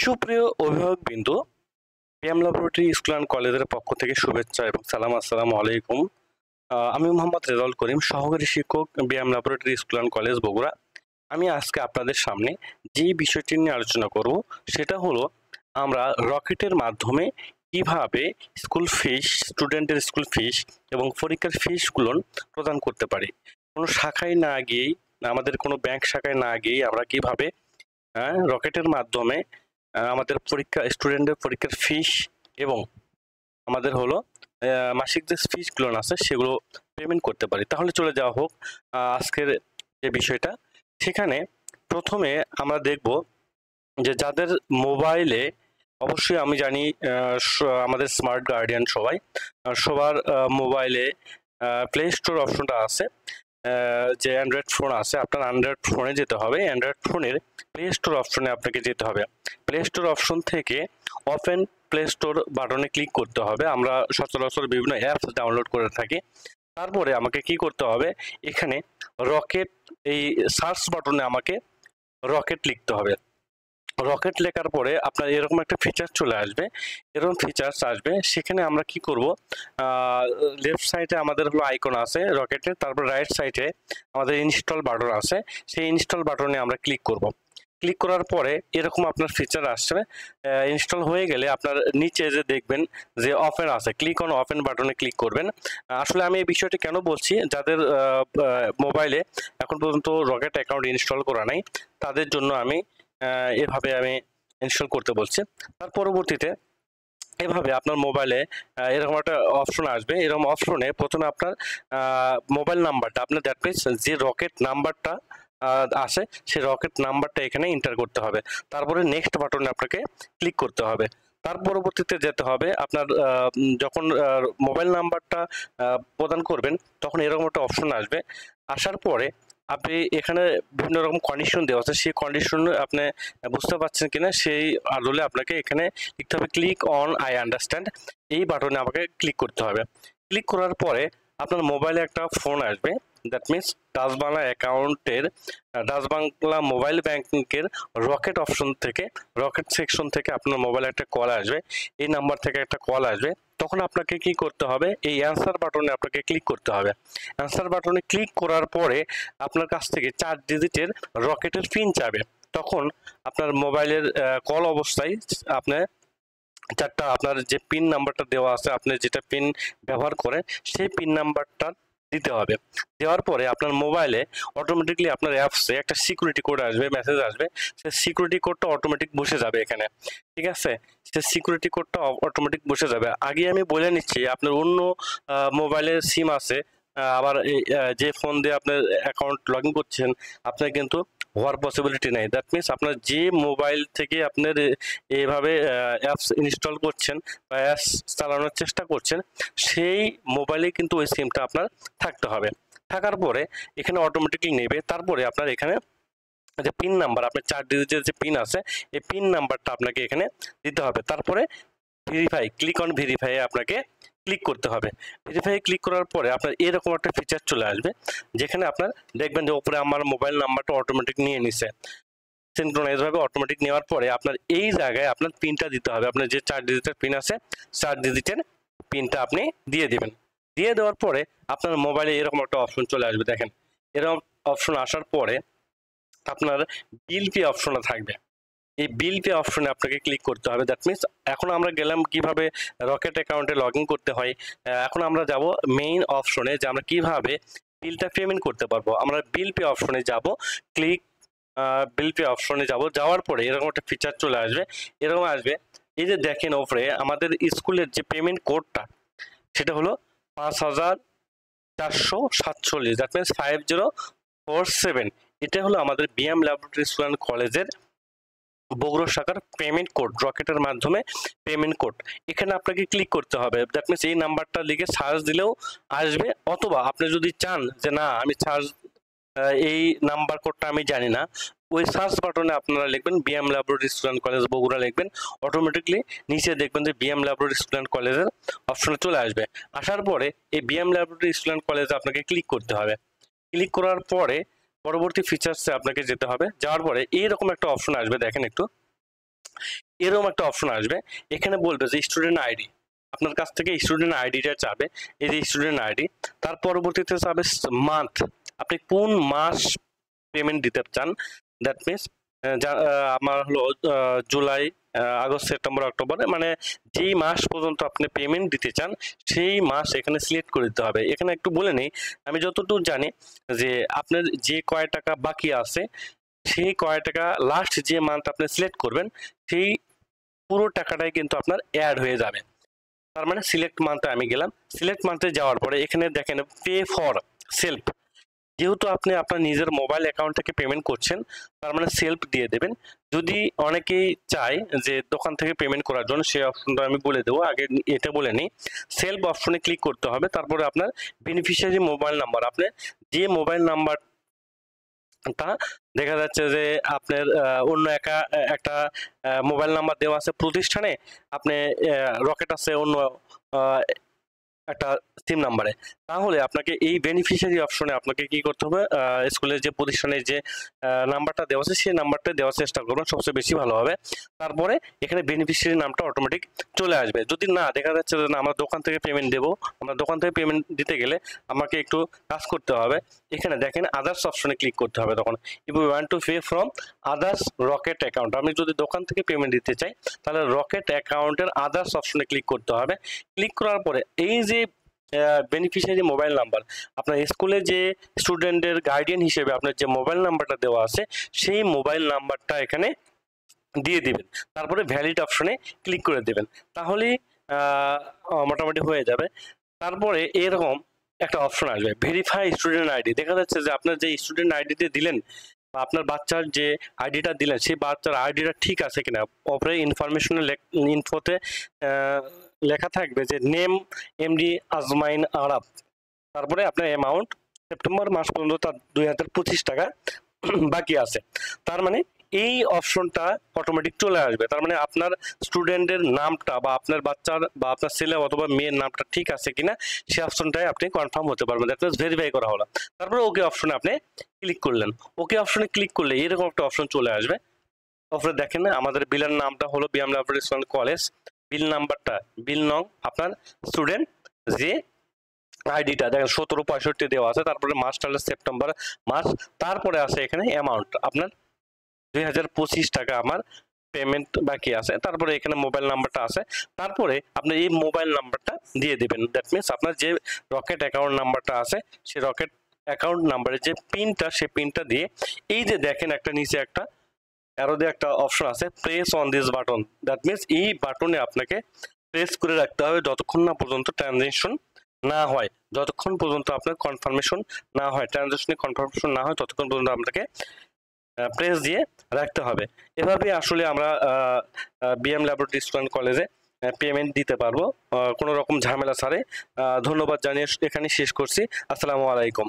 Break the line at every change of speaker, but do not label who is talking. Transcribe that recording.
সুপ্রিয় অভিভাবকবৃন্দ, BM laboratory school and কলেজের পক্ষ থেকে শুভেচ্ছা এবং সালাম। আসসালামু আলাইকুম। আমি মোহাম্মদ রেজাউল করিম, সহকারী শিক্ষক, BM laboratory school and college, Bogura. আমি আজকে আপনাদের সামনে যেই বিষয়টি নিয়ে আলোচনা করব সেটা হলো আমরা রকেটের মাধ্যমে কিভাবে স্কুল ফিস, স্টুডেন্টের স্কুল ফিস এবং পরীক্ষার ফিসগুলো প্রদান করতে পারি। কোনো শাখায় না গিয়েই, আমাদের কোনো ব্যাংক শাখায় না গিয়েই আমরা কিভাবে রকেটের মাধ্যমে আমাদের স্টুডেন্টের পরীক্ষার ফিস এবং আমাদের হলো মাসিক যে ফিসগুলো আছে সেগুলো পেমেন্ট করতে পারি। তাহলে চলে যাওয়া হোক আজকের যে বিষয়টা। সেখানে প্রথমে আমরা দেখব যে যাদের মোবাইলে, অবশ্যই আমি জানি আমাদের স্মার্ট গার্ডিয়ান সবার মোবাইলে প্লে স্টোর অপশনটা আছে। যে অ্যান্ড্রয়েড ফোন আছে, আপনার অ্যান্ড্রয়েড ফোনে যেতে হবে, অ্যান্ড্রয়েড ফোনের প্লে স্টোর অপশনে আপনাকে যেতে হবে। প্লে স্টোর অপশন থেকে ওপেন প্লে স্টোর বাটনে ক্লিক করতে হবে। আমরা সচরাচর বিভিন্ন অ্যাপস ডাউনলোড করে থাকি। তারপরে আমাকে কি করতে হবে, এখানে রকেট, এই সার্চ বাটনে আমাকে রকেট লিখতে হবে। রকেট লেখার পরে আপনার এরকম একটা ফিচার চলে আসবে, এরকম ফিচার্স আসবে। সেখানে আমরা কি করব, লেফট সাইডে আমাদের হলো আইকন আছে রকেটের, তারপর রাইট সাইডে আমাদের ইনস্টল বাটন আছে। সেই ইনস্টল বাটনে আমরা ক্লিক করব। ক্লিক করার পরে এরকম আপনার ফিচার আসবে। ইনস্টল হয়ে গেলে আপনার নিচে যে দেখবেন যে ওপেন আছে, ক্লিক অন ওপেন বাটনে ক্লিক করবেন। আসলে আমি এই বিষয়টি কেন বলছি, যাদের মোবাইলে এখন পর্যন্ত রকেট অ্যাকাউন্ট ইনস্টল করা নাই তাদের জন্য আমি এভাবে ইনস্টল করতে বলছি। তার পরবর্তীতে এভাবে আপনার মোবাইলে এরকম একটা অপশন আসবে। এরকম অপশনে প্রথমে আপনার মোবাইল নাম্বারটা, আপনার দ্যাট মিনস যে রকেট নাম্বারটা আসে সেই রকেট নাম্বারটা এখানে এন্টার করতে হবে। তারপরে নেক্সট বাটনে আপনাকে ক্লিক করতে হবে। তার পরবর্তীতে যেতে হবে আপনার যখন মোবাইল নাম্বারটা প্রদান করবেন তখন এরকম একটা অপশন আসবে। আসার পরে আপনি এখানে বিভিন্ন রকম কন্ডিশন দেওয়া আছে, সেই কন্ডিশন আপনি বুঝতে পারছেন কিনা সেই আদলে আপনাকে এখানে লিখতে হবে ক্লিক অন আই আন্ডারস্ট্যান্ড। এই বাটনে আমাকে ক্লিক করতে হবে। ক্লিক করার পরে আপনার মোবাইলে একটা ফোন আসবে, দ্যাট মিনস ডাচ বাংলা অ্যাকাউন্টের, ডাচ বাংলা মোবাইল ব্যাংকের রকেট অপশন থেকে, রকেট সেকশন থেকে আপনার মোবাইলে একটা কল আসবে। এই নাম্বার থেকে একটা কল আসবে। তখন আপনাকে কি করতে হবে, এই অ্যান্সার বাটনে আপনাকে ক্লিক করতে হবে। অ্যান্সার বাটনে ক্লিক করার পরে আপনার কাছ থেকে 4 ডিজিটের রকেটের পিন চাবে। তখন আপনার মোবাইলের কল অবস্থায় আপনার চারটা, আপনার যে পিন নাম্বারটা দেওয়া আছে, আপনি যেটা পিন ব্যবহার করেন সেই পিন নাম্বারটা দিতে হবে। দেওয়ার পরে আপনার মোবাইলে অটোমেটিকলি আপনার অ্যাপসে একটা সিকিউরিটি কোড আসবে, মেসেজ আসবে। সেই সিকিউরিটি কোডটা অটোমেটিক বসে যাবে এখানে, ঠিক আছে? সেই সিকিউরিটি কোডটা অটোমেটিক বসে যাবে। আগে আমি বলে নিচ্ছি, আপনার অন্য মোবাইলের সিম আছে, আবার যে ফোন দিয়ে আপনার অ্যাকাউন্ট লগ ইন করছেন আপনার কিন্তু হওয়ার পসিবিলিটি নেই। দ্যাট মিনস আপনার যে মোবাইল থেকে আপনার এইভাবে অ্যাপস ইনস্টল করছেন বা অ্যাপস চালানোর চেষ্টা করছেন সেই মোবাইলে কিন্তু ওই সিমটা আপনার থাকতে হবে। থাকার পরে এখানে অটোমেটিকলি নেবে। তারপরে আপনার এখানে যে পিন নাম্বার, আপনার 4 ডিজিটের যে পিন আছে এই পিন নাম্বারটা আপনাকে এখানে দিতে হবে। তারপরে ভেরিফাই, ক্লিক অন ভেরিফাই আপনাকে ক্লিক করতে হবে। ভেরিফাই ক্লিক করার পরে আপনার এরকম একটা ফিচার চলে আসবে, যেখানে আপনার দেখবেন যে উপরে আমার মোবাইল নাম্বারটা অটোমেটিক নিয়ে নিছে। সিনক্রোনাইজ ভাবে অটোমেটিক নেওয়ার পরে আপনার এই জায়গায় আপনার পিনটা দিতে হবে। আপনার যে 4 ডিজিটের পিন আছে 4 ডিজিটের পিনটা আপনি দিয়ে দিবেন। দিয়ে দেওয়ার পরে আপনার মোবাইলে এরকম একটা অপশন চলে আসবে। দেখেন এরকম অপশন আসার পরে আপনার বিল পে অপশনটা থাকবে। এই বিল পে অপশনে আপনাকে ক্লিক করতে হবে। দ্যাট মিনস এখন আমরা গেলাম কিভাবে রকেট অ্যাকাউন্টে লগ ইন করতে হয়। এখন আমরা যাব মেইন অপশনে, যে আমরা কিভাবে বিলটা পেমেন্ট করতে পারবো। আমরা বিল পে অপশনে যাব, ক্লিক বিল পে অপশনে যাব। যাওয়ার পরে এরকম একটা ফিচার চলে আসবে। এরকম আসবে, এই যে দেখেন ওপরে আমাদের স্কুলের যে পেমেন্ট কোডটা সেটা হলো 5447, দ্যাট মিনস 5047। এটা হলো আমাদের বিএম ল্যাবরেটরি স্কুল অ্যান্ড কলেজের বগুড়া শাখার পেমেন্ট কোড, রকেটের মাধ্যমে পেমেন্ট কোড। এখানে আপনাকে ক্লিক করতে হবে। দ্যাট মিনস এই নাম্বারটা লিখে সার্চ দিলেও আসবে, অথবা আপনি যদি চান যে না আমি সার্চ এই নাম্বার কোডটা আমি জানি না, ওই সার্চ বাটনে আপনারা লিখবেন BM laboratory school and college Bogura লিখবেন। অটোমেটিকলি নিচে দেখবেন যে বিএম ল্যাবরেটরি স্কুল অ্যান্ড কলেজের অপশনে চলে আসবে। আসার পরে এই বিএম ল্যাবরেটরি স্কুল অ্যান্ড কলেজে আপনাকে ক্লিক করতে হবে। ক্লিক করার পরে পরবর্তী ফিচার্সে আপনাকে যেতে হবে। যাওয়ার পরে এইরকম একটা অপশন আসবে, দেখেন একটু এরকম একটা অপশন আসবে, এখানে বলবে যে স্টুডেন্ট আইডি, আপনার কাছ থেকে স্টুডেন্ট আইডিটা চাবে, এই যে স্টুডেন্ট আইডি, তার পরবর্তীতে চাবে মান্থ, আপনি কোন মাস পেমেন্ট দিতে চান। দ্যাট মিনস আমার হলো জুলাই, আগস্ট, সেপ্টেম্বর, অক্টোবর, মানে যেই মাস পর্যন্ত আপনি পেমেন্ট দিতে চান সেই মাস এখানে সিলেক্ট করে দিতে হবে। এখানে একটু বলে নেই, আমি যতটুকু জানি যে আপনার যে কয় টাকা বাকি আছে সেই কয় টাকা লাস্ট যে মান্থ আপনি সিলেক্ট করবেন সেই পুরো টাকাটাই কিন্তু আপনার অ্যাড হয়ে যাবে। তার মানে সিলেক্ট মান্থে আমি গেলাম, সিলেক্ট মান্থে যাওয়ার পরে এখানে দেখেন পে ফর সেলফ, যেহেতু আপনি আপনার নিজের মোবাইল অ্যাকাউন্ট থেকে পেমেন্ট করছেন তার মানে সেলফ দিয়ে দেবেন। যদি অনেকেই চায় যে দোকান থেকে পেমেন্ট করার জন্য, সেই অপশনটা আমি বলে দেবো, আগে এটা বলে নিই। সেলফ অপশনে ক্লিক করতে হবে, তারপরে আপনার বেনিফিশিয়ারি মোবাইল নাম্বার, আপনি যে মোবাইল নাম্বার তা দেখা যাচ্ছে যে আপনার অন্য একটা মোবাইল নাম্বার দেওয়া আছে প্রতিষ্ঠানে, আপনি রকেট আছে অন্য একটা সিম নাম্বারে, তাহলে আপনাকে এই বেনিফিশিয়ারি অপশনে আপনাকে কি করতে হবে, স্কুলের যে প্রতিষ্ঠানের যে নাম্বারটা দেওয়া আছে সেই নাম্বারটা দেওয়ার চেষ্টা করবেন, সবচেয়ে বেশি ভালো হবে। তারপরে এখানে বেনিফিশিয়ারি নামটা অটোমেটিক চলে আসবে। যদি না দেখা যাচ্ছে যে না আমরা দোকান থেকে পেমেন্ট দেবো, আমরা দোকান থেকে পেমেন্ট দিতে গেলে আমাকে একটু কাজ করতে হবে, এখানে দেখেন আদার্স অপশনে ক্লিক করতে হবে। তখন if you want to pay from others Rocket account, আমি যদি দোকান থেকে পেমেন্ট দিতে চাই তাহলে রকেট অ্যাকাউন্টের আদার্স অপশনে ক্লিক করতে হবে। ক্লিক করার পরে এই যে বেনিফিশিয়ারি মোবাইল নাম্বার, আপনার স্কুলে যে স্টুডেন্টের গার্ডিয়ান হিসেবে আপনার যে মোবাইল নাম্বারটা দেওয়া আছে সেই মোবাইল নাম্বারটা এখানে দিয়ে দিবেন, তারপরে ভ্যালিড অপশনে ক্লিক করে দেবেন, তাহলেই মোটামুটি হয়ে যাবে। তারপরে এরকম একটা অপশন আসবে ভেরিফাই স্টুডেন্ট আইডি, দেখা যাচ্ছে যে আপনার যে স্টুডেন্ট আইডিতে দিলেন বা আপনার বাচ্চার যে আইডিটা দিলেন সেই বাচ্চার আইডিটা ঠিক আছে কিনা, অপরে ইনফরমেশনের ইনফোতে লেখা থাকবে যে নেম এমডি আজমাইন আরাব, তারপরে আপনার অ্যামাউন্ট সেপ্টেম্বর মাস পর্যন্ত তার 2025 টাকা বাকি আছে। তার মানে এই অপশনটা অটোমেটিক চলে আসবে, তার মানে আপনার স্টুডেন্টের নামটা বা আপনার বাচ্চার বা আপনার ছেলে অথবা মেয়ের নামটা ঠিক আছে কিনা সেই অপশনটাই আপনি কনফার্ম হতে পারবেন, দ্যাট মিনস ভেরিফাই করা হলো। তারপরে ওকে অপশনে আপনি ক্লিক করলেন, ওকে অপশনে ক্লিক করলে এরকম একটা অপশন চলে আসবে। তারপরে দেখেন আমাদের বিলের নামটা হলো বিএম ল্যাবরেটরি কলেজ, বিল নাম্বারটা বিল নং আপনার স্টুডেন্ট যে আইডিটা দেখেন 1765 দেওয়া আছে, তারপরে মাসটা হলো সেপ্টেম্বর মাস, তারপরে আছে এখানে অ্যামাউন্ট আপনার 2025 টাকা আমার পেমেন্ট বাকি আছে, তারপরে এখানে মোবাইল নাম্বারটা আছে, তারপরে আপনি এই মোবাইল নাম্বারটা দিয়ে দিবেন। দ্যাট মিনস আপনার যে রকেট অ্যাকাউন্ট নাম্বারটা আছে সেই রকেট অ্যাকাউন্ট নাম্বারের যে পিনটা সেই পিনটা দিয়ে এই যে দেখেন একটা নিচে একটা অ্যারো দিয়ে একটা অপশন আছে press on this button, that means এই বাটনে আপনাকে প্রেস করে রাখতে হবে যতক্ষণ না পর্যন্ত ট্রানজেকশন না হয়, যতক্ষণ পর্যন্ত আপনার কনফার্মেশন না হয়, ট্রানজেকশনে কনফার্মেশন না হয় ততক্ষণ পর্যন্ত আপনাকে প্রেস দিয়ে রাখতে হবে। এভাবে আসলে আমরা বিএম ল্যাবরেটরি স্টুডেন্ট কলেজে পেমেন্ট দিতে পারবো কোনো রকম ঝামেলা ছাড়াই। ধন্যবাদ জানিয়ে এখানে শেষ করছি। আসসালামু আলাইকুম।